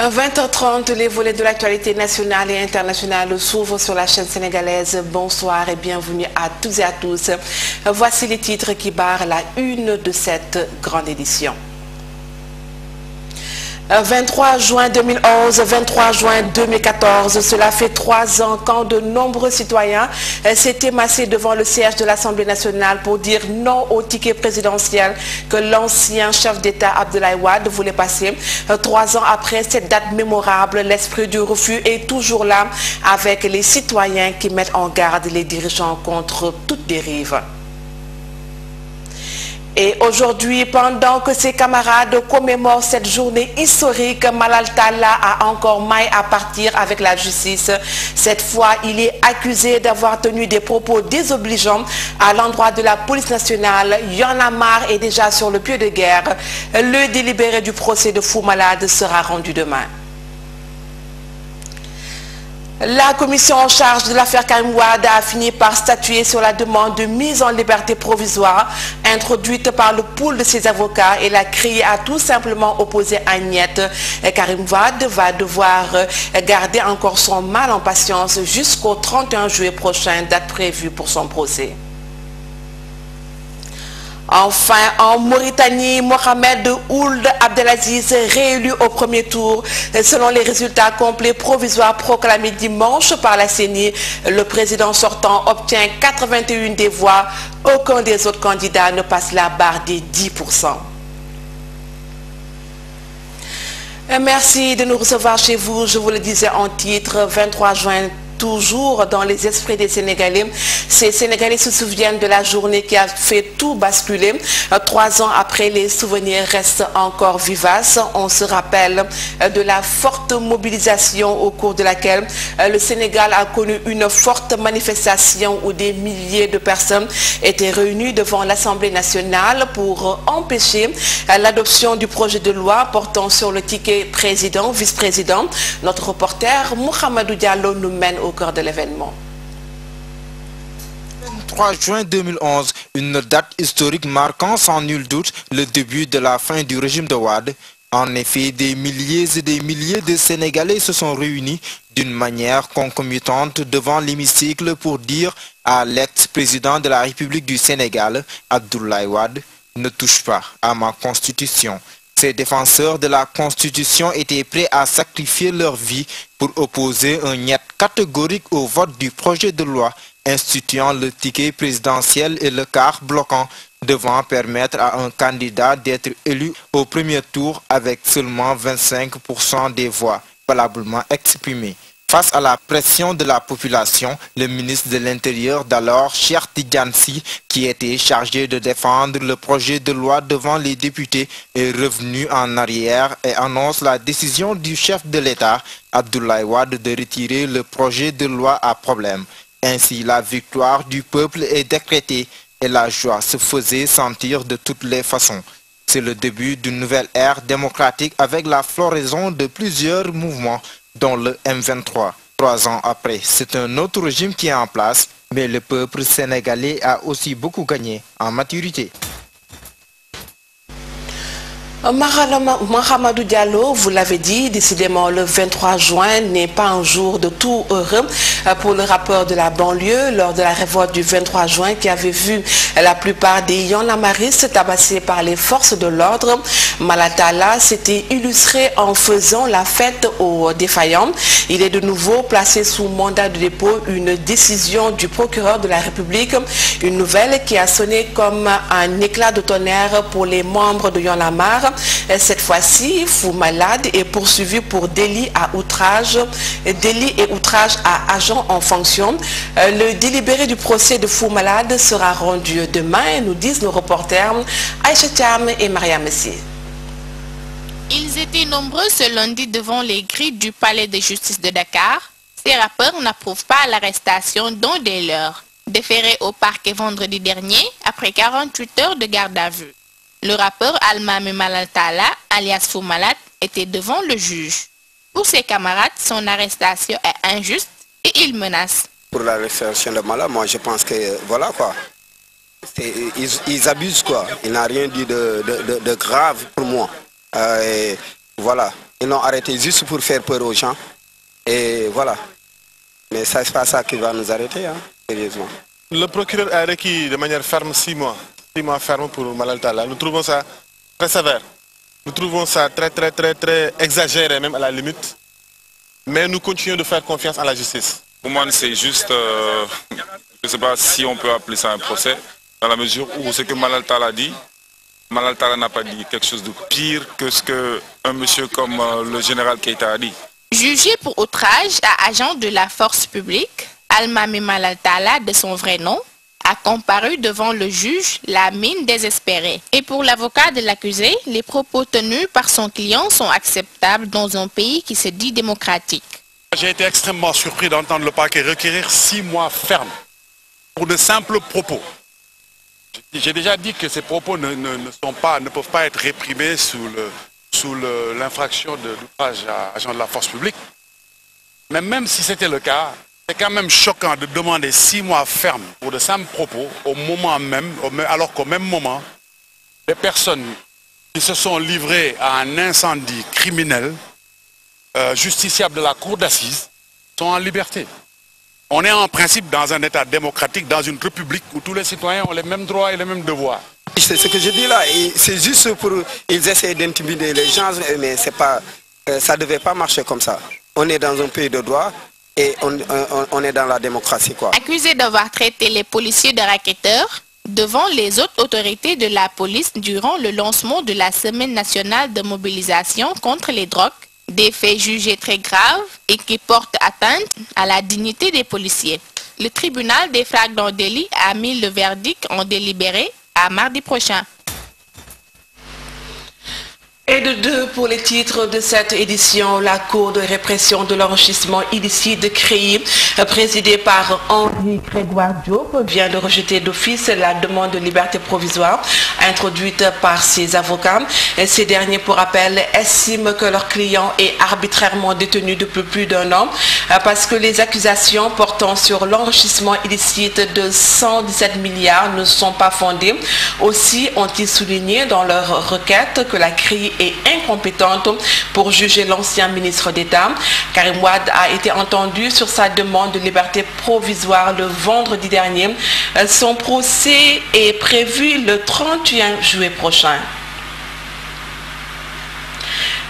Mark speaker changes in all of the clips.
Speaker 1: 20h30, les volets de l'actualité nationale et internationale s'ouvrent sur la chaîne sénégalaise. Bonsoir et bienvenue à toutes et à tous. Voici les titres qui barrent la une de cette grande édition. 23 juin 2011, 23 juin 2014, cela fait 3 ans quand de nombreux citoyens s'étaient massés devant le siège de l'Assemblée nationale pour dire non au ticket présidentiel que l'ancien chef d'État Abdoulaye Wade voulait passer. 3 ans après cette date mémorable, l'esprit du refus est toujours là avec les citoyens qui mettent en garde les dirigeants contre toute dérive. Et aujourd'hui, pendant que ses camarades commémorent cette journée historique, Malal Talla a encore maille à partir avec la justice. Cette fois, il est accusé d'avoir tenu des propos désobligeants à l'endroit de la police nationale. Y'en a marre est déjà sur le pied de guerre. Le délibéré du procès de Fou Malade sera rendu demain. La commission en charge de l'affaire Karim Wade a fini par statuer sur la demande de mise en liberté provisoire introduite par le pool de ses avocats et la CRI a tout simplement opposé à Niet. Karim Wade va devoir garder encore son mal en patience jusqu'au 31 juillet prochain, date prévue pour son procès. Enfin, en Mauritanie, Mohamed Ould Abdelaziz réélu au premier tour. Selon les résultats complets provisoires proclamés dimanche par la CENI, le président sortant obtient 81 des voix. Aucun des autres candidats ne passe la barre des 10%. Merci de nous recevoir chez vous. Je vous le disais en titre, 23 juin. Toujours dans les esprits des Sénégalais. Ces Sénégalais se souviennent de la journée qui a fait tout basculer. 3 ans après, les souvenirs restent encore vivaces. On se rappelle de la forte mobilisation au cours de laquelle le Sénégal a connu une forte manifestation où des milliers de personnes étaient réunies devant l'Assemblée nationale pour empêcher l'adoption du projet de loi portant sur le ticket président, vice-président. Notre reporter Mohamedou Diallo nous mène au cœur de l'événement.
Speaker 2: 23 juin 2011, une date historique marquant sans nul doute le début de la fin du régime de Wade. En effet, des milliers et des milliers de Sénégalais se sont réunis d'une manière concomitante devant l'hémicycle pour dire à l'ex-président de la République du Sénégal, Abdoulaye Wade, « Ne touche pas à ma constitution ». Ces défenseurs de la Constitution étaient prêts à sacrifier leur vie pour opposer un niet catégorique au vote du projet de loi instituant le ticket présidentiel et le quart bloquant devant permettre à un candidat d'être élu au premier tour avec seulement 25% des voix valablement exprimées. Face à la pression de la population, le ministre de l'Intérieur d'alors, Cheikh Tidiane Sy, qui était chargé de défendre le projet de loi devant les députés, est revenu en arrière et annonce la décision du chef de l'État, Abdoulaye Wade, de retirer le projet de loi à problème. Ainsi, la victoire du peuple est décrétée et la joie se faisait sentir de toutes les façons. C'est le début d'une nouvelle ère démocratique avec la floraison de plusieurs mouvements, dont le M23. 3 ans après, c'est un autre régime qui est en place, mais le peuple sénégalais a aussi beaucoup gagné en maturité.
Speaker 1: Mohamedou Diallo, vous l'avez dit, décidément le 23 juin n'est pas un jour de tout heureux pour le rappeur de la banlieue lors de la révolte du 23 juin qui avait vu la plupart des Y'en-a-marristes tabassés par les forces de l'ordre. Malal Talla s'était illustré en faisant la fête aux défaillants. Il est de nouveau placé sous mandat de dépôt, une décision du procureur de la République, une nouvelle qui a sonné comme un éclat de tonnerre pour les membres de Y'en a marre. Cette fois-ci, Fou Malade est poursuivi pour délit et outrage à agent en fonction. Le délibéré du procès de Fou Malade sera rendu demain, nous disent nos reporters Aïcha Thiam et Maria Messi.
Speaker 3: Ils étaient nombreux ce lundi devant les grilles du palais de justice de Dakar. Ces rappeurs n'approuvent pas l'arrestation d'un des leurs, déféré au parquet vendredi dernier après 48 heures de garde à vue. Le rappeur Almami Malal Talla, alias Fou Malade, était devant le juge. Pour ses camarades, son arrestation est injuste et il menace.
Speaker 4: Pour l'arrestation de Malal, moi je pense que voilà quoi. Ils abusent quoi. Il n'a rien dit de grave pour moi. Et voilà. Ils l'ont arrêté juste pour faire peur aux gens. Et voilà. Mais ça, c'est pas ça qui va nous arrêter, hein, sérieusement.
Speaker 5: Le procureur a requis de manière ferme 6 mois. 6 mois ferme pour Malal Talla. Nous trouvons ça très sévère. Nous trouvons ça très exagéré, même à la limite. Mais nous continuons de faire confiance à la justice.
Speaker 6: Pour moi, c'est juste, je ne sais pas si on peut appeler ça un procès, dans la mesure où ce que Malal Talla a dit, Malal Talla n'a pas dit quelque chose de pire que ce qu'un monsieur comme le général Keïta a dit.
Speaker 3: Jugé pour outrage à agent de la force publique, Almami Malal Talla, de son vrai nom, a comparu devant le juge, la mine désespérée. Et pour l'avocat de l'accusé, les propos tenus par son client sont acceptables dans un pays qui se dit démocratique.
Speaker 7: J'ai été extrêmement surpris d'entendre le parquet requérir 6 mois ferme pour de simples propos. J'ai déjà dit que ces propos ne peuvent pas être réprimés sous l'infraction d'outrage à agent de la force publique. Mais même si c'était le cas, c'est quand même choquant de demander 6 mois ferme pour de simples propos au moment même, alors qu'au même moment, les personnes qui se sont livrées à un incendie criminel, justiciables de la cour d'assises, sont en liberté. On est en principe dans un État démocratique, dans une république où tous les citoyens ont les mêmes droits et les mêmes devoirs.
Speaker 4: C'est ce que je dis là, c'est juste pour... Ils essaient d'intimider les gens, mais c'est pas, ça ne devait pas marcher comme ça. On est dans un pays de droit et on est dans la démocratie, quoi.
Speaker 3: Accusé d'avoir traité les policiers de racketteurs devant les autres autorités de la police durant le lancement de la Semaine nationale de mobilisation contre les drogues, des faits jugés très graves et qui portent atteinte à la dignité des policiers. Le tribunal des flagrants délits a mis le verdict en délibéré à mardi prochain.
Speaker 1: Et de deux pour les titres de cette édition, la Cour de répression de l'enrichissement illicite créée, présidée par Henri Grégoire Diop, vient de rejeter d'office la demande de liberté provisoire introduite par ses avocats. Ces derniers, pour rappel, estiment que leur client est arbitrairement détenu depuis plus d'1 an parce que les accusations portant sur l'enrichissement illicite de 117 milliards ne sont pas fondées. Aussi ont-ils souligné dans leur requête que la CRI est incompétente pour juger l'ancien ministre d'État. Karim Wade a été entendu sur sa demande de liberté provisoire le vendredi dernier. Son procès est prévu le 31 juillet prochain.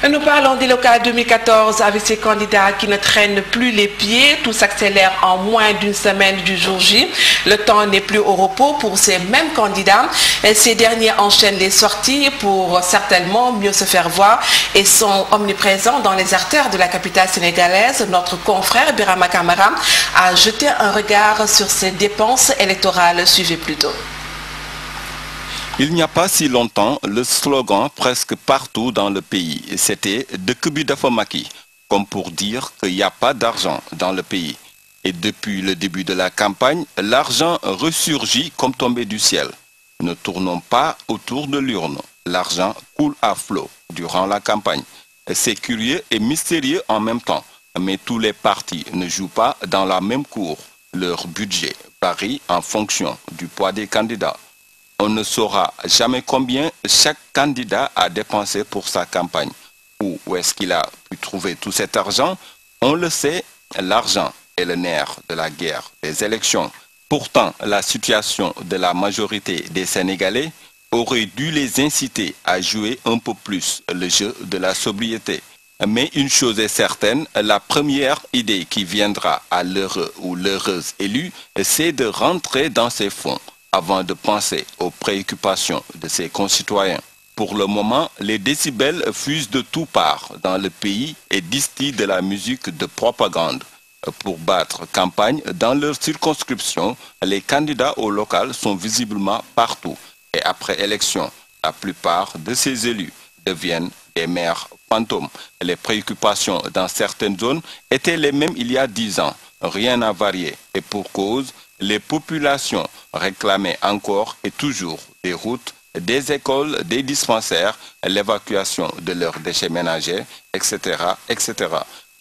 Speaker 1: Nous parlons des locales 2014 avec ces candidats qui ne traînent plus les pieds. Tout s'accélère en moins d'1 semaine du jour J. Le temps n'est plus au repos pour ces mêmes candidats. Ces derniers enchaînent les sorties pour certainement mieux se faire voir et sont omniprésents dans les artères de la capitale sénégalaise. Notre confrère Birama Kamara a jeté un regard sur ces dépenses électorales. Suivez plutôt.
Speaker 8: Il n'y a pas si longtemps, le slogan presque partout dans le pays, c'était « Dëkk bi dafa Macky », comme pour dire qu'il n'y a pas d'argent dans le pays. Et depuis le début de la campagne, l'argent ressurgit comme tombé du ciel. Ne tournons pas autour de l'urne. L'argent coule à flot durant la campagne. C'est curieux et mystérieux en même temps, mais tous les partis ne jouent pas dans la même cour. Leur budget varie en fonction du poids des candidats. On ne saura jamais combien chaque candidat a dépensé pour sa campagne. Où est-ce qu'il a pu trouver tout cet argent? On le sait, l'argent est le nerf de la guerre des élections. Pourtant, la situation de la majorité des Sénégalais aurait dû les inciter à jouer un peu plus le jeu de la sobriété. Mais une chose est certaine, la première idée qui viendra à l'heureux ou l'heureuse élue, c'est de rentrer dans ses fonds avant de penser aux préoccupations de ses concitoyens. Pour le moment, les décibels fusent de toutes parts dans le pays et distillent de la musique de propagande. Pour battre campagne dans leur circonscription, les candidats au local sont visiblement partout. Et après élection, la plupart de ces élus deviennent des maires fantômes. Les préoccupations dans certaines zones étaient les mêmes il y a 10 ans. Rien n'a varié. Et pour cause, les populations réclamaient encore et toujours des routes, des écoles, des dispensaires, l'évacuation de leurs déchets ménagers, etc., etc.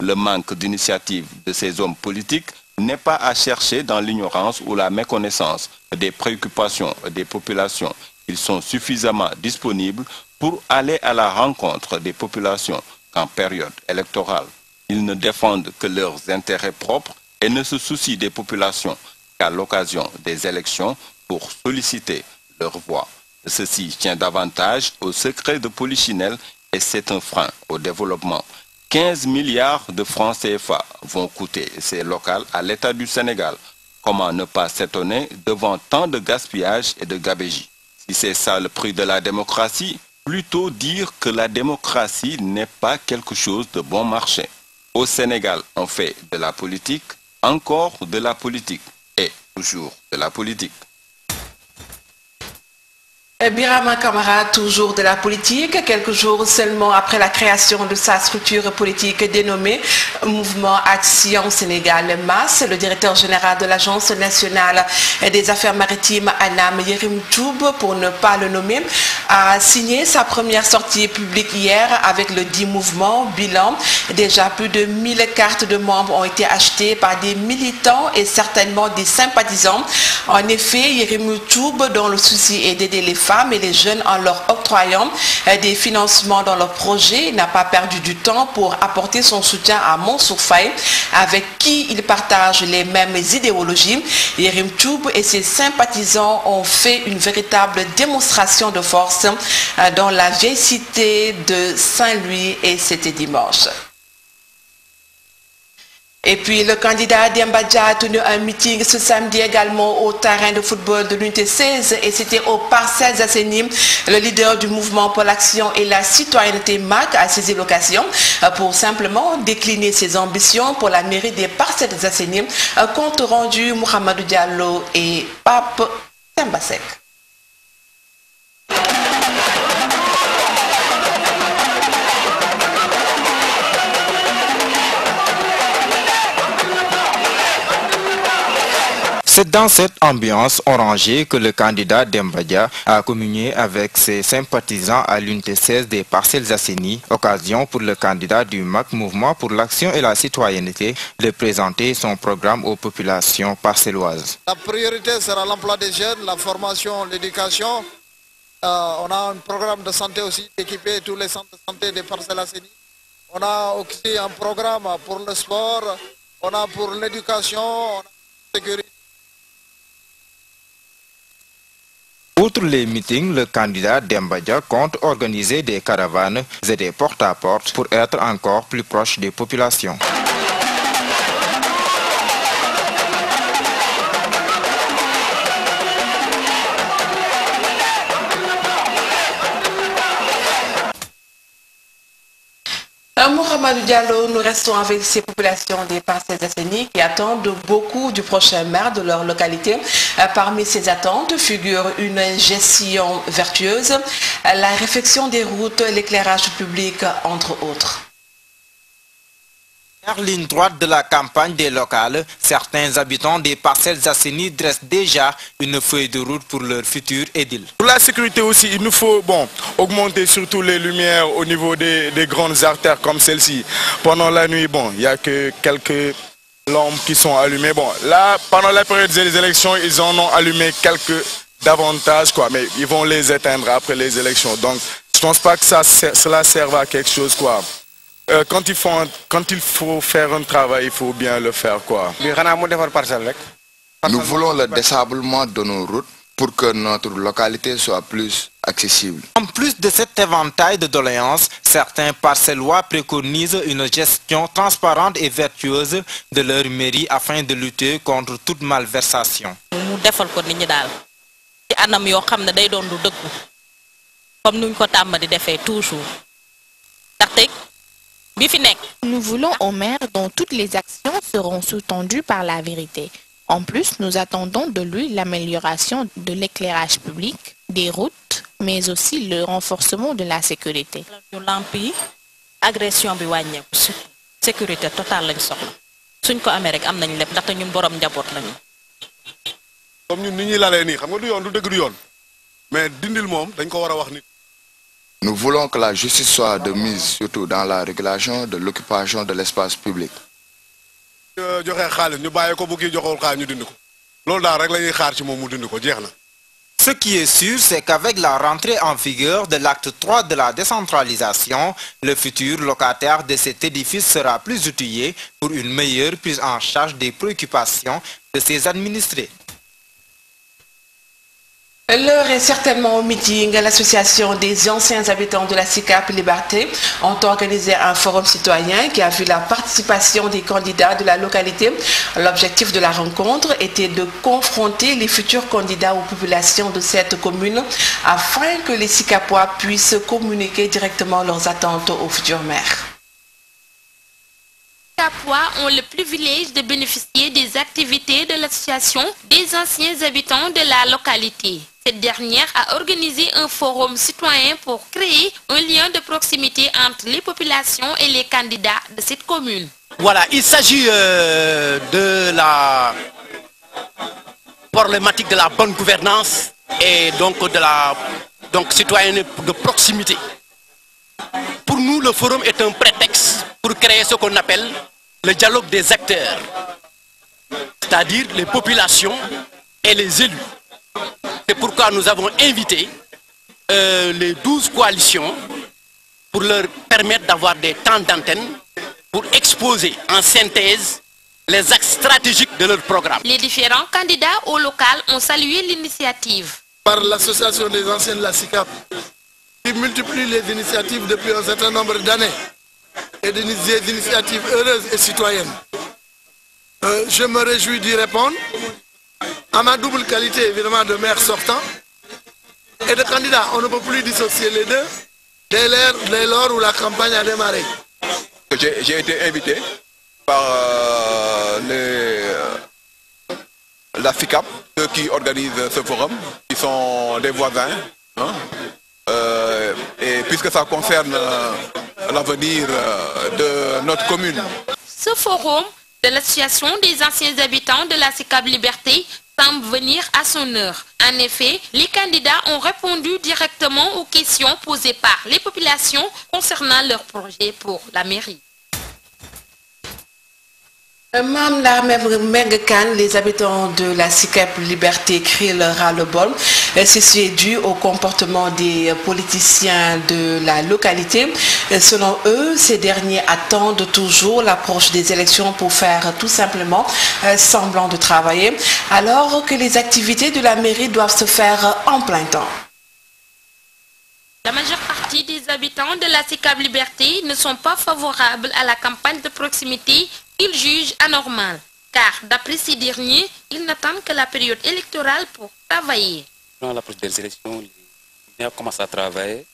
Speaker 8: Le manque d'initiative de ces hommes politiques n'est pas à chercher dans l'ignorance ou la méconnaissance des préoccupations des populations. Ils sont suffisamment disponibles pour aller à la rencontre des populations qu'en période électorale, ils ne défendent que leurs intérêts propres et ne se soucient des populations qu'à l'occasion des élections pour solliciter leur voix. Ceci tient davantage au secret de Polichinelle et c'est un frein au développement. 15 milliards de francs CFA vont coûter ces locales à l'État du Sénégal. Comment ne pas s'étonner devant tant de gaspillage et de gabegie? Si c'est ça le prix de la démocratie, plutôt dire que la démocratie n'est pas quelque chose de bon marché. Au Sénégal, on fait de la politique, encore de la politique et toujours de la politique.
Speaker 1: Birama Kamara, toujours de la politique, quelques jours seulement après la création de sa structure politique dénommée Mouvement Action Sénégal MAS, le directeur général de l'Agence nationale des affaires maritimes Anam Yerim Toub, pour ne pas le nommer, a signé sa première sortie publique hier avec le dit mouvement. Bilan, déjà plus de 1000 cartes de membres ont été achetées par des militants et certainement des sympathisants. En effet, Yerim Toub, dont le souci est d'aider les femmes et les jeunes en leur octroyant des financements dans leurs projets, n'a pas perdu du temps pour apporter son soutien à Mansour Faye, avec qui il partage les mêmes idéologies. Yerim Toub et ses sympathisants ont fait une véritable démonstration de force dans la vieille cité de Saint-Louis, et c'était dimanche. Et puis le candidat Demba Dia a tenu un meeting ce samedi également au terrain de football de l'unité 16 et c'était aux Parcelles Assainies. Le leader du mouvement pour l'action et la citoyenneté MAC a saisi l'occasion pour simplement décliner ses ambitions pour la mairie des Parcelles Assainies. Compte rendu Mohamedou Diallo et Pape Tembasek.
Speaker 2: C'est dans cette ambiance orangée que le candidat Demba Dia a communié avec ses sympathisants à l'unité 16 des Parcelles Assainies, occasion pour le candidat du MAC, Mouvement pour l'action et la citoyenneté, de présenter son programme aux populations parcelloises.
Speaker 9: La priorité sera l'emploi des jeunes, la formation, l'éducation. On a un programme de santé aussi, équiper tous les centres de santé des Parcelles Assainies. On a aussi un programme pour le sport, on a pour l'éducation, on a pour la sécurité.
Speaker 2: Outre les meetings, le candidat Demba Dia compte organiser des caravanes et des porte-à-porte pour être encore plus proche des populations.
Speaker 1: Mohamedou Diallo, nous restons avec ces populations des Parcelles Assainies qui attendent beaucoup du prochain maire de leur localité. Parmi ces attentes figure une gestion vertueuse, la réfection des routes, l'éclairage public, entre autres.
Speaker 2: Sur la ligne droite de la campagne des locales, certains habitants des Parcelles Assainies dressent déjà une feuille de route pour leur futur édile.
Speaker 5: Pour la sécurité aussi, il nous faut augmenter surtout les lumières au niveau des grandes artères comme celle-ci. Pendant la nuit, il n'y a que quelques lampes qui sont allumées. Là, pendant la période des élections, ils en ont allumé quelques davantage, mais ils vont les éteindre après les élections. Donc, je ne pense pas que cela serve à quelque chose, Quand il faut faire un travail, il faut bien le faire,
Speaker 10: Nous voulons le désablement de nos routes pour que notre localité soit plus accessible.
Speaker 2: En plus de cet éventail de doléances, certains parcellois préconisent une gestion transparente et vertueuse de leur mairie afin de lutter contre toute malversation.
Speaker 3: Nous voulons un maire dont toutes les actions seront sous-tendues par la vérité. En plus, nous attendons de lui l'amélioration de l'éclairage public, des routes, mais aussi le renforcement de la sécurité.
Speaker 11: Agression sécurité totale lañ soxla suñ ko amé rek am nañ lepp ndax ñun borom njabot lañu.
Speaker 7: Comme ñun ni ñi lalé ni xam nga du yoon du dëgg du yoon mais dindil mom dañ ko wara wax nit.
Speaker 10: Nous voulons que la justice soit de mise surtout dans la régulation de l'occupation de l'espace public.
Speaker 2: Ce qui est sûr, c'est qu'avec la rentrée en vigueur de l'acte 3 de la décentralisation, le futur locataire de cet édifice sera plus outillé pour une meilleure prise en charge des préoccupations de ses administrés.
Speaker 1: L'heure est certainement au meeting. L'association des anciens habitants de la SICAP Liberté ont organisé un forum citoyen qui a vu la participation des candidats de la localité. L'objectif de la rencontre était de confronter les futurs candidats aux populations de cette commune afin que les SICAPois puissent communiquer directement leurs attentes aux futurs maires.
Speaker 12: Les SICAPois ont le privilège de bénéficier des activités de l'association des anciens habitants de la localité. Cette dernière a organisé un forum citoyen pour créer un lien de proximité entre les populations et les candidats de cette commune.
Speaker 13: Voilà, il s'agit de la problématique de la bonne gouvernance et donc de la citoyenne de proximité. Pour nous, le forum est un prétexte pour créer ce qu'on appelle le dialogue des acteurs, c'est-à-dire les populations et les élus. C'est pourquoi nous avons invité les 12 coalitions pour leur permettre d'avoir des temps d'antenne pour exposer en synthèse les axes stratégiques de leur programme.
Speaker 12: Les différents candidats au local ont salué l'initiative.
Speaker 9: Par l'association des anciens de la SICAP, qui multiplie les initiatives depuis un certain nombre d'années et des initiatives heureuses et citoyennes. Je me réjouis d'y répondre. À ma double qualité, évidemment, de maire sortant et de candidat, on ne peut plus dissocier les deux dès lors où la campagne a démarré.
Speaker 10: J'ai été invité par la FICAP, ceux qui organisent ce forum, qui sont des voisins. Et puisque ça concerne l'avenir de notre commune.
Speaker 12: Ce forum de l'association des anciens habitants de la SICAP Liberté semble venir à son heure. En effet, les candidats ont répondu directement aux questions posées par les populations concernant leurs projets pour la mairie.
Speaker 1: Mme Megekan, les habitants de la SICAP Liberté crient le ras-le-bol. Ceci est dû au comportement des politiciens de la localité. Selon eux, ces derniers attendent toujours l'approche des élections pour faire tout simplement semblant de travailler, alors que les activités de la mairie doivent se faire en plein temps.
Speaker 12: La majeure partie des habitants de la SICAP Liberté ne sont pas favorables à la campagne de proximité qu'ils jugent anormale, car d'après ces derniers, ils n'attendent que la période électorale pour travailler.
Speaker 14: Dans l'approche des élections, les gens commencent à travailler,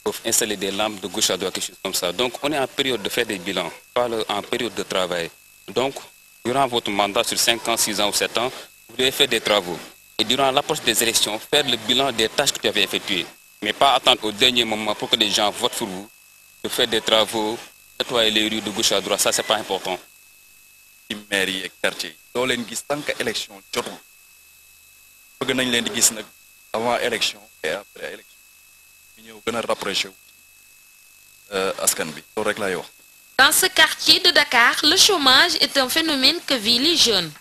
Speaker 14: peuvent installer des lampes de gauche à droite, quelque chose comme ça. Donc on est en période de faire des bilans, pas en période de travail. Donc, durant votre mandat sur 5 ans, 6 ans ou 7 ans, vous devez faire des travaux. Et durant l'approche des élections, faire le bilan des tâches que tu avais effectuées. Mais pas attendre au dernier moment pour que les gens votent pour vous, de faire des travaux, nettoyer les rues de gauche à droite, ça c'est pas important.
Speaker 15: Mairie et quartier doo leen gis tant que élection jotul bëgg nañ leen di gis nag avant élection et après élection ñu ñëw gën a rapproché askan bi loolu rek laay wax.
Speaker 12: Dans ce quartier de Dakar, le chômage est un phénomène que vivent les jeunes.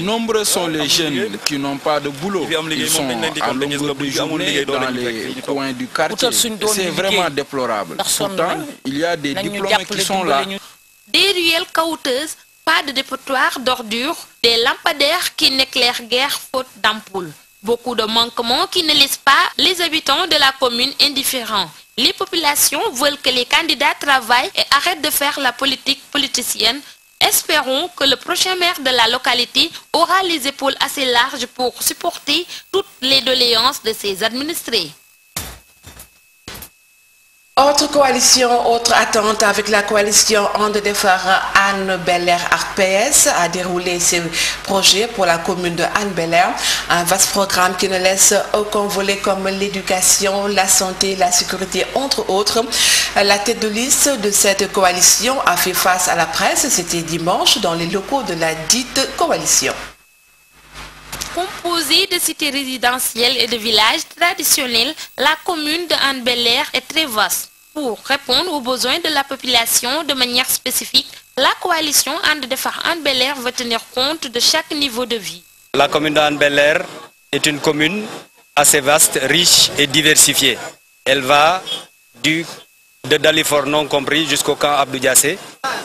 Speaker 16: Nombreux sont les jeunes qui n'ont pas de boulot. Ils sont à longueur de journée dans les coins du quartier. C'est vraiment déplorable. Pourtant, il y a des diplômés qui sont là.
Speaker 12: Des ruelles caouteuses, pas de dépotoir d'ordures, des lampadaires qui n'éclairent guère faute d'ampoules. Beaucoup de manquements qui ne laissent pas les habitants de la commune indifférents. Les populations veulent que les candidats travaillent et arrêtent de faire la politique politicienne. Espérons que le prochain maire de la localité aura les épaules assez larges pour supporter toutes les doléances de ses administrés.
Speaker 1: Autre coalition, autre attente avec la coalition And Defar Anne Bel-Air RPS a déroulé ses projets pour la commune de Anne Bel-Air. Un vaste programme qui ne laisse aucun volet comme l'éducation, la santé, la sécurité, entre autres. La tête de liste de cette coalition a fait face à la presse. C'était dimanche dans les locaux de la dite coalition.
Speaker 12: Composée de cités résidentielles et de villages traditionnels, la commune de Anne Bel-Air est très vaste. Pour répondre aux besoins de la population de manière spécifique, la coalition And Defar Anne Bel-Air veut tenir compte de chaque niveau de vie.
Speaker 17: La commune d'Anne Bel-Air est une commune assez vaste, riche et diversifiée. Elle va de Dalifort non compris jusqu'au camp Abdou Diassé,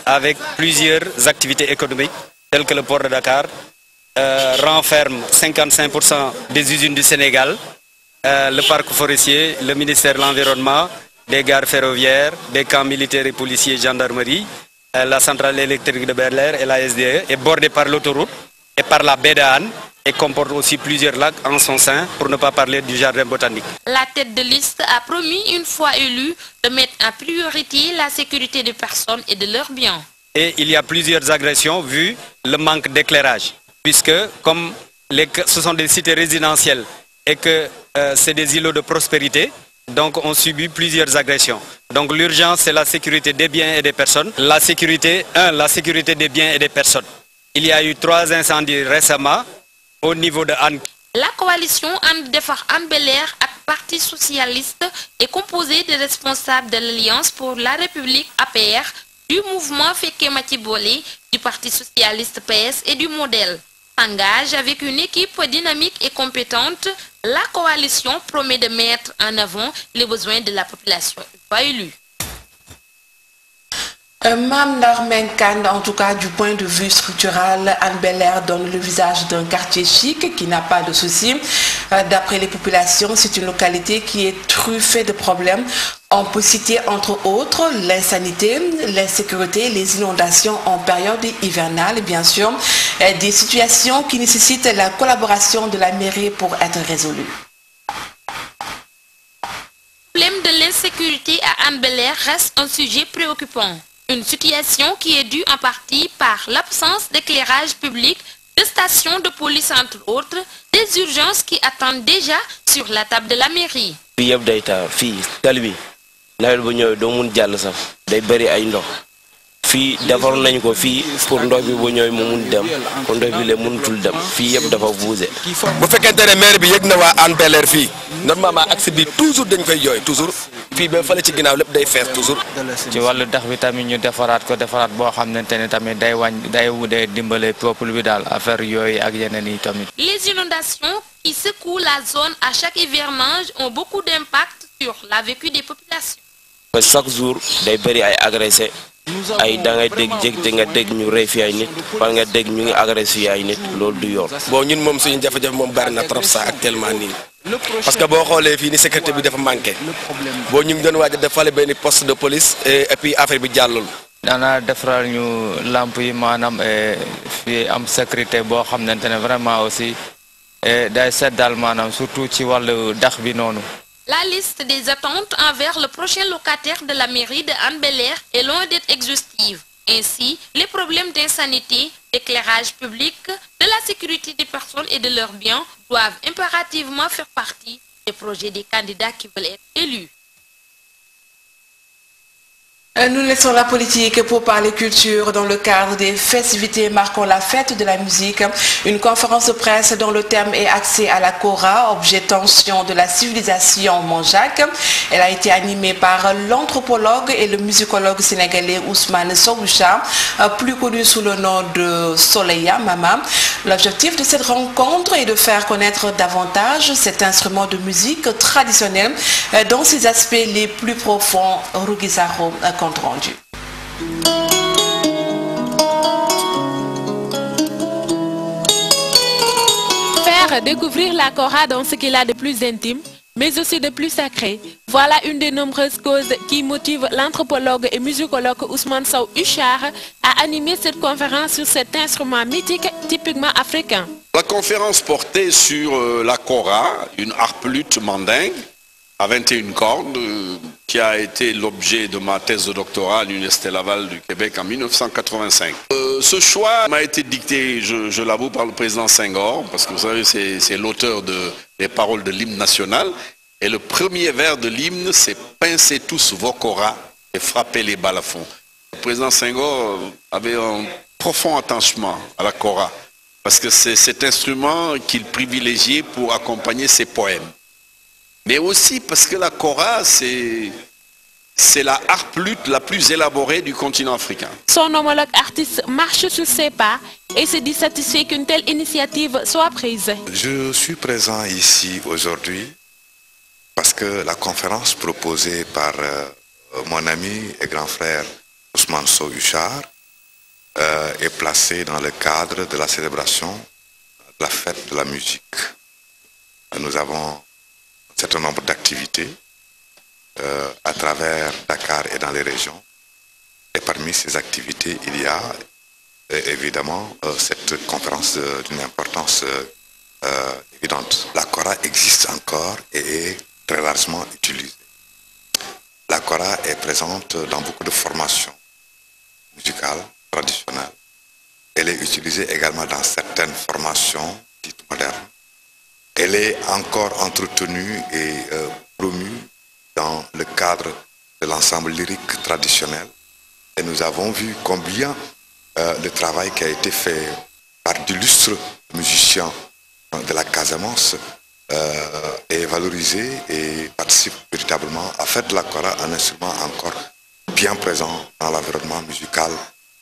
Speaker 17: avec plusieurs activités économiques telles que le port de Dakar, renferme 55% des usines du Sénégal, le parc forestier, le ministère de l'Environnement, des gares ferroviaires, des camps militaires et policiers, gendarmerie, la centrale électrique de Bel-Air et la SDE, est bordée par l'autoroute et par la baie d'Anne et comporte aussi plusieurs lacs en son sein, pour ne pas parler du jardin botanique.
Speaker 12: La tête de liste a promis, une fois élue, de mettre en priorité la sécurité des personnes et de leurs biens.
Speaker 17: Et il y a plusieurs agressions vu le manque d'éclairage, puisque comme ce sont des cités résidentielles et que c'est des îlots de prospérité, donc on subit plusieurs agressions. Donc l'urgence, c'est la sécurité des biens et des personnes. La sécurité des biens et des personnes. Il y a eu 3 incendies récemment au niveau de Anne.
Speaker 12: La coalition Anne Bel-Air et Parti Socialiste est composée des responsables de l'Alliance pour la République APR, du mouvement Féké Matiboli, du Parti Socialiste PS et du Modèle. Engage avec une équipe dynamique et compétente, la coalition promet de mettre en avant les besoins de la population pas élue.
Speaker 1: Mme Narmenkan, en tout cas du point de vue structural, Anne Bel-Air donne le visage d'un quartier chic qui n'a pas de soucis. D'après les populations, c'est une localité qui est truffée de problèmes. On peut citer entre autres l'insanité, l'insécurité, les inondations en période hivernale, bien sûr, des situations qui nécessitent la collaboration de la mairie pour être résolues.
Speaker 12: Le problème de l'insécurité à Anne Bel-Air reste un sujet préoccupant. Une situation qui est due en partie par l'absence d'éclairage public, de stations de police entre autres, des urgences qui attendent déjà sur la table de la mairie.
Speaker 18: fii defar nañ ko fii pour ndox bi bu ñëw mu mun dem kon ndox bi le mënutul dem fii yëpp dafa bougé.
Speaker 19: bu fekkente ne maire bi yëg na waa Hann Bel-Air fii normalement accès bi toujours dañ koy jooy toujours fii ba fële ci ginnaaw lépp day fees toujours.
Speaker 20: ci wàllu tax bi tamit ñu defaraat ko defaraat boo xamante ne tamit day wàññi day wudee dimbale peuple bi daal affaire yooyu ak yeneen yi tamit.
Speaker 12: Les inondations qui secouent la zone à chaque hivernage ont beaucoup d'impact sur la vécu des populations.
Speaker 18: Chaque jour day bëri ay agressé ay da ngay dégg jékki nga dégg ñu rey fi ay nit wala nga dégg ñu ngi agressé ay nit loolu du yoon.
Speaker 19: bon ñun moom suñu jafe-jafe moom bari na trop ça actuellement nii parce que boo xoolee fii ni sécurité bi dafa manqué boo ñu ngi doon waaj a defale benn poste de police et puis affaire bi jàllul.
Speaker 20: daanaa defaral ñu lamp yi maanaam fii am sécurité boo xamante ne vraiment aussi day seddal maanaam surtout ci wàllu dax bi noonu.
Speaker 12: La liste des attentes envers le prochain locataire de la mairie de Hann Bel-Air est loin d'être exhaustive. Ainsi, les problèmes d'insanité, d'éclairage public, de la sécurité des personnes et de leurs biens doivent impérativement faire partie des projets des candidats qui veulent être élus.
Speaker 1: Nous laissons la politique pour parler culture dans le cadre des festivités marquant la fête de la musique. Une conférence de presse dont le thème est axé à la Kora, objet tension de la civilisation Manjaak. Elle a été animée par l'anthropologue et le musicologue sénégalais Ousmane Souboucha, plus connu sous le nom de Soleya Mama. L'objectif de cette rencontre est de faire connaître davantage cet instrument de musique traditionnel dans ses aspects les plus profonds. Rugizaro, compte rendu.
Speaker 21: Faire découvrir la Kora dans ce qu'il a de plus intime, mais aussi de plus sacré. Voilà une des nombreuses causes qui motivent l'anthropologue et musicologue Ousmane Sow Huchar à animer cette conférence sur cet instrument mythique typiquement africain.
Speaker 7: La conférence portait sur la Kora, une harpe-luth mandingue à 21 cordes, qui a été l'objet de ma thèse de doctorat à l'Université Laval du Québec en 1985. Ce choix m'a été dicté, je l'avoue, par le président Senghor, parce que vous savez, c'est l'auteur des paroles de l'hymne national. Et le premier vers de l'hymne, c'est « Pincez tous vos koras et frappez les balafons ». Le président Senghor avait un profond attachement à la Kora, parce que c'est cet instrument qu'il privilégiait pour accompagner ses poèmes. Mais aussi parce que la Kora, c'est
Speaker 6: c'est la harpe-lutte la plus élaborée du continent africain.
Speaker 21: Son homologue artiste marche sur ses pas et se dit satisfait qu'une telle initiative soit prise.
Speaker 22: Je suis présent ici aujourd'hui parce que la conférence proposée par mon ami et grand frère Ousmane Sow Huchard est placée dans le cadre de la célébration de la fête de la musique. Nous avons un certain nombre d'activités à travers Dakar et dans les régions. Et parmi ces activités, il y a évidemment cette conférence d'une importance évidente. La kora existe encore et est très largement utilisée. La kora est présente dans beaucoup de formations musicales traditionnelles. Elle est utilisée également dans certaines formations dites modernes. Elle est encore entretenue et promue dans le cadre de l'ensemble lyrique traditionnel. Et nous avons vu combien le travail qui a été fait par d'illustres musiciens de la Casamance est valorisé et participe véritablement à faire de la kora un instrument encore bien présent dans l'environnement musical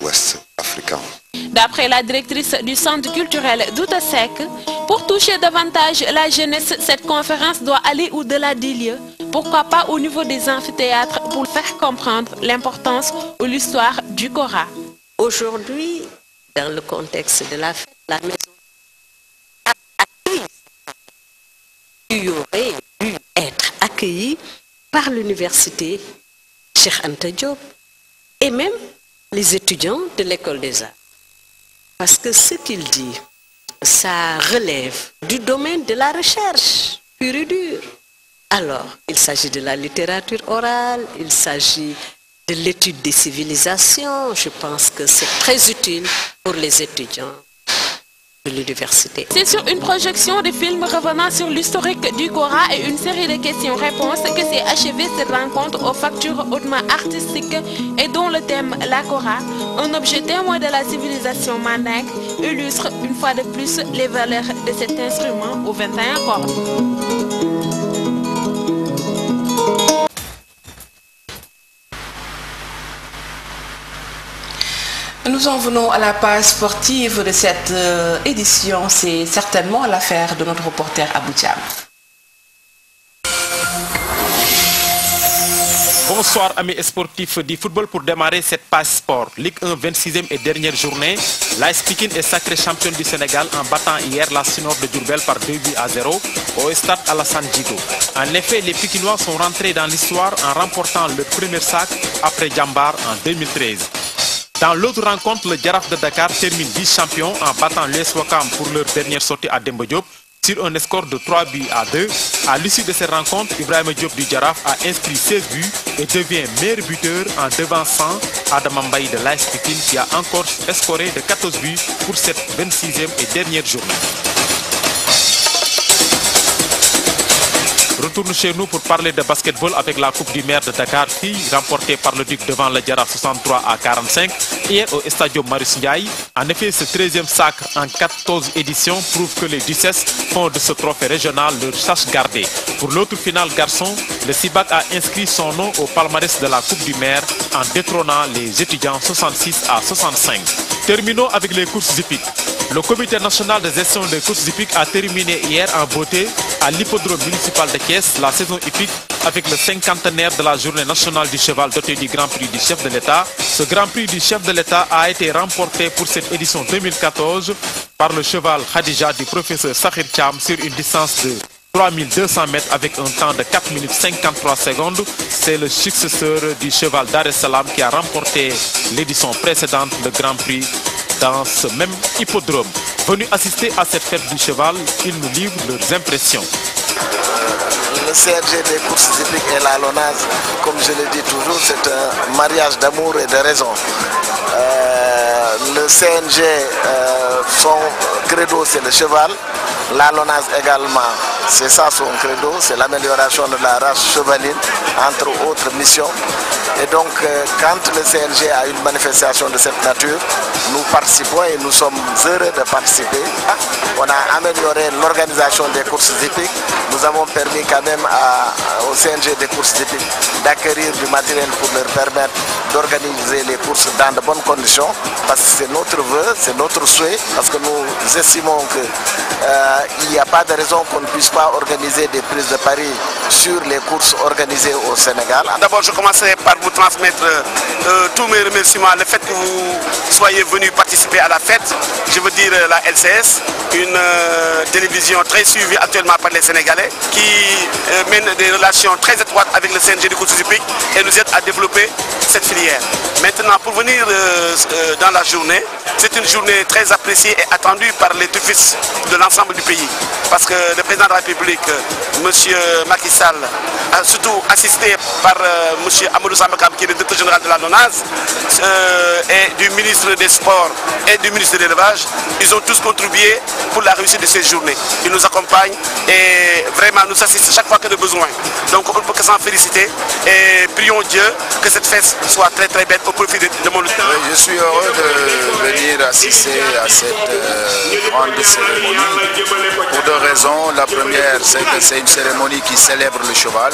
Speaker 22: ouest africain.
Speaker 21: D'après la directrice du centre culturel Douta Sek, pour toucher davantage la jeunesse, cette conférence doit aller au-delà des lieux. Pourquoi pas au niveau des amphithéâtres pour faire comprendre l'importance ou l'histoire du kora.
Speaker 23: Aujourd'hui, dans le contexte de la fête, la maison aurait dû être accueillie par l'université Cheikh Anta Diop et même les étudiants de l'école des arts. Parce que ce qu'il dit, ça relève du domaine de la recherche pure et dure. Alors, il s'agit de la littérature orale, il s'agit de l'étude des civilisations. Je pense que c'est très utile pour les étudiants de l'université.
Speaker 21: C'est sur une projection de films revenant sur l'historique du kora et une série de questions-réponses que s'est achevée cette rencontre aux factures hautement artistiques et dont le thème, la kora, un objet témoin de la civilisation mandingue, illustre une fois de plus les valeurs de cet instrument aux 21 cordes.
Speaker 1: Nous en venons à la page sportive de cette édition. C'est certainement l'affaire de notre reporter Abou Thiam.
Speaker 24: Bonsoir amis sportifs du football pour démarrer cette page sport. Ligue 1 26e et dernière journée. L'AS Pikine est sacré championne du Sénégal en battant hier la Sinor de Diourbel par 2-0 au stade Alassane Djigo. En effet, les Pikinois sont rentrés dans l'histoire en remportant leur premier sac après Djambar en 2013. Dans l'autre rencontre, le Djaraf de Dakar termine vice-champion en battant l'US Ouakam pour leur dernière sortie à Demba Diop sur un score de 3-2. À l'issue de cette rencontre, Ibrahima Diop du Djaraf a inscrit 16 buts et devient meilleur buteur en devançant Adam Mbaye de l'AS Pikine qui a encore scoré de 14 buts pour cette 26e et dernière journée. Retourne chez nous pour parler de basketball avec la Coupe du maire de Dakar qui, remportée par le Duc devant le Djaraf 63-45 hier au Stadium Marius Ndiaye. En effet, ce 13e sacre en 14 éditions prouve que les Ducesses font de ce trophée régional leur chasse gardée. Pour l'autre finale garçon, le Cibac a inscrit son nom au palmarès de la Coupe du maire en détrônant les étudiants 66-65. Terminons avec les courses hippiques. Le comité national de gestion des courses hippiques a terminé hier en beauté à l'hippodrome municipal de Thiès la saison hippique avec le 50e de la journée nationale du cheval doté du Grand Prix du chef de l'État. Ce Grand Prix du chef de l'État a été remporté pour cette édition 2014 par le cheval Khadija du professeur Sakhir Cham sur une distance de 3200 mètres avec un temps de 4 minutes 53 secondes. C'est le successeur du cheval Dar es Salaam qui a remporté l'édition précédente, le Grand Prix, dans ce même hippodrome. Venus assister à cette fête du cheval, ils nous livrent leurs impressions.
Speaker 25: Le CRG des courses hippiques et la LONASE, comme je le dis toujours, c'est un mariage d'amour et de raison. Le CNG, son credo c'est le cheval, la LONASE également C'est ça son credo, c'est l'amélioration de la race chevaline, entre autres missions. Et donc, quand le CNG a une manifestation de cette nature, nous participons et nous sommes heureux de participer. On a amélioré l'organisation des courses hippiques. Nous avons permis quand même au CNG des courses hippiques d'acquérir du matériel pour leur permettre d'organiser les courses dans de bonnes conditions. Parce que c'est notre vœu, c'est notre souhait, parce que nous estimons qu'il n'y a pas de raison qu'on ne puisse pas organiser des prises de paris sur les courses organisées au Sénégal.
Speaker 6: D'abord, je commencerai par vous transmettre tous mes remerciements, le fait que vous soyez venus participer à la fête, je veux dire la LCS, une télévision très suivie actuellement par les Sénégalais, qui mène des relations très étroites avec le CNG des courses hippiques et nous aide à développer cette filière. Maintenant, pour venir dans la journée, c'est une journée très appréciée et attendue par les touristes de l'ensemble du pays. Parce que le président de la République, M. Macky Sall, surtout assisté par M. Amadou Sambakam, qui est le directeur général de la NONAS, et du ministre des Sports et du ministre de l'Élevage, ils ont tous contribué pour la réussite de ces journées. Ils nous accompagnent et vraiment nous assistent chaque fois qu'il y a besoin. Donc on ne peut que s'en féliciter et prions Dieu que cette fête soit très très belle au profit de mon lutin.
Speaker 10: Je suis heureux de venir assister à cette grande cérémonie pour deux raisons. La première, c'est que c'est une cérémonie qui célèbre le cheval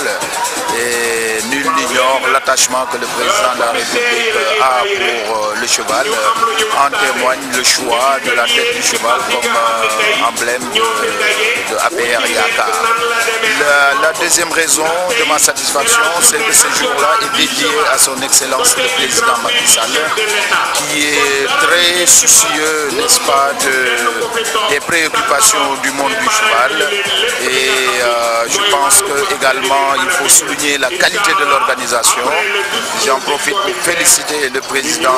Speaker 10: et nul n'ignore l'attachement que le président de la République a pour le cheval. En témoigne le choix de la tête du cheval comme emblème de APR Yakar. La deuxième raison de ma satisfaction, c'est que ce jour-là est dédié à son excellence le président Macky Sall, qui est très soucieux, n'est-ce pas, des préoccupations du monde du cheval. Et je pense que également il faut souligner la qualité de l'organisation. J'en profite pour féliciter le président,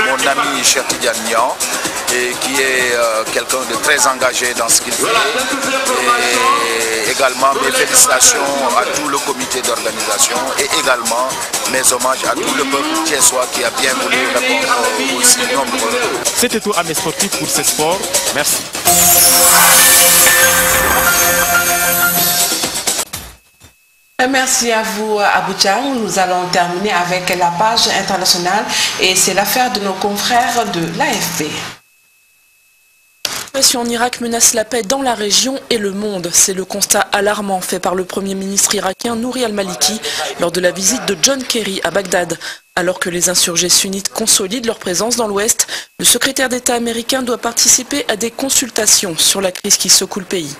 Speaker 10: mon ami Cheikh Tidiane Niang, et qui est quelqu'un de très engagé dans ce qu'il fait. Et également mes félicitations à tout le comité d'organisation et également mes hommages à tout le peuple thiessois qui a bien voulu répondre aussi nombreux.
Speaker 24: C'était tout à mes sportifs pour ce sport. Merci.
Speaker 1: Merci à vous, Abouchang. Nous allons terminer avec la page internationale et c'est l'affaire de nos confrères de l'AFP.
Speaker 3: La situation en Irak menace la paix dans la région et le monde. C'est le constat alarmant fait par le Premier ministre irakien Nouri al-Maliki lors de la visite de John Kerry à Bagdad. Alors que les insurgés sunnites consolident leur présence dans l'Ouest, le secrétaire d'État américain doit participer à des consultations sur la crise qui secoue le pays.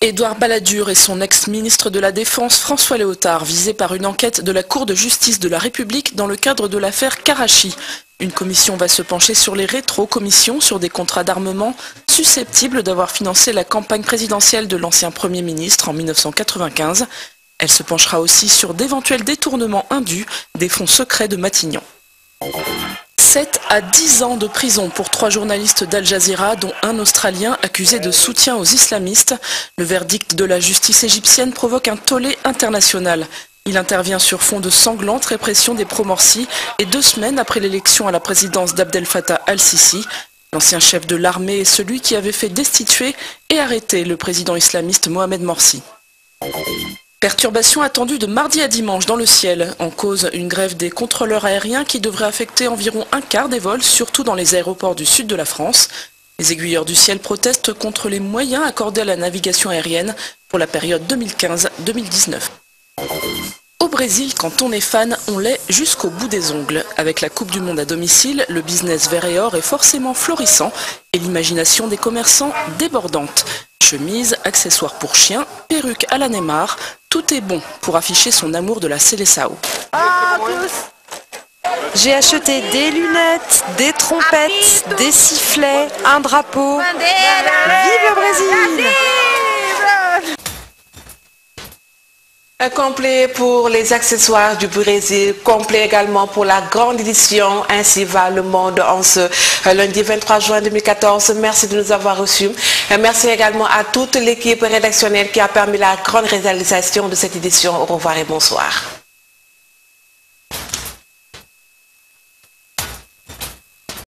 Speaker 3: Édouard Balladur et son ex-ministre de la Défense François Léotard visés par une enquête de la Cour de justice de la République dans le cadre de l'affaire Karachi. Une commission va se pencher sur les rétro-commissions sur des contrats d'armement susceptibles d'avoir financé la campagne présidentielle de l'ancien Premier ministre en 1995. Elle se penchera aussi sur d'éventuels détournements indus des fonds secrets de Matignon. 7 à 10 ans de prison pour 3 journalistes d'Al Jazeera, dont un Australien accusé de soutien aux islamistes. Le verdict de la justice égyptienne provoque un tollé international. Il intervient sur fond de sanglante répression des pro-Morsi et 2 semaines après l'élection à la présidence d'Abdel Fattah al-Sisi. L'ancien chef de l'armée est celui qui avait fait destituer et arrêter le président islamiste Mohamed Morsi. Perturbations attendues de mardi à dimanche dans le ciel. En cause, une grève des contrôleurs aériens qui devrait affecter environ un quart des vols, surtout dans les aéroports du sud de la France. Les aiguilleurs du ciel protestent contre les moyens accordés à la navigation aérienne pour la période 2015-2019. Au Brésil, quand on est fan, on l'est jusqu'au bout des ongles. Avec la Coupe du Monde à domicile, le business vert et or est forcément florissant et l'imagination des commerçants débordante. Chemises, accessoires pour chiens, perruques à la Neymar, tout est bon pour afficher son amour de la Seleção.
Speaker 4: J'ai acheté des lunettes, des trompettes, des sifflets, un drapeau. Vive le Brésil!
Speaker 1: Complet pour les accessoires du Brésil, complet également pour la grande édition. Ainsi va le monde en ce lundi 23 juin 2014. Merci de nous avoir reçus. Merci également à toute l'équipe rédactionnelle qui a permis la grande réalisation de cette édition. Au revoir et bonsoir.